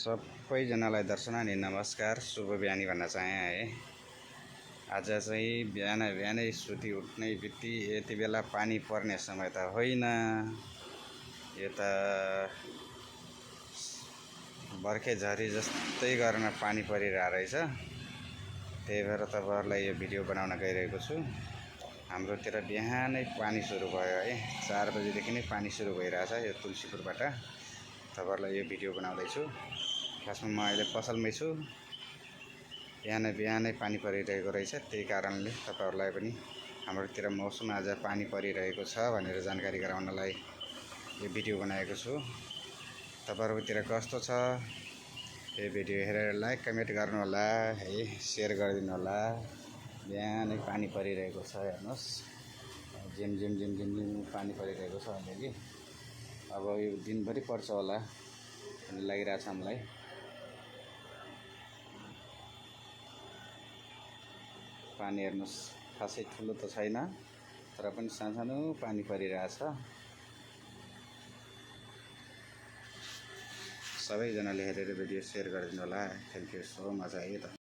सबैजनालाई दर्शन अनि नमस्कार, शुभ बिहानी भन्न चाहे है। आज चाहिँ बिहानै सुती उठ्नै बित्ति यति बेला पानी पर्ने समय त होइन, यो त बर्खे झरी जस्तै गरेर पानी परिरहेको रहेछ। त्यही भएर तपाईँहरूलाई यो भिडियो बनाउन गइरहेको छु। हाम्रोतिर बिहानै पानी सुरु भयो है, 4 बजेदेखि नै पानी सुरु भइरहेछ यो तुलसीपुरबाट। तपाईँहरूलाई यो भिडियो बनाउँदैछु। खासमा म अहिले पसलमै छु। बिहानै पानी परिरहेको रहेछ, त्यही कारणले तपाईँहरूलाई पनि हाम्रोतिर मौसम आज पानी परिरहेको छ भनेर जानकारी गराउनलाई यो भिडियो बनाएको छु। तपाईँहरूतिर कस्तो छ यो भिडियो हेरेर लाइक कमेन्ट गर्नुहोला है, सेयर गरिदिनु होला। बिहानै पानी परिरहेको छ, हेर्नुहोस् झिम झिम झिम झिम झिम पानी परिरहेको छ अलिअलि। अब यो दिनभरि पर्छ होला भन्ने लागिरहेछ हामीलाई। पानी हेर्नुहोस् खासै ठुलो त छैन, तर पनि सानो पानी परिरहेछ। सबैजनाले हेरेर भिडियो सेयर गरिदिनु होला। थ्याङ्क यू सो मच है त।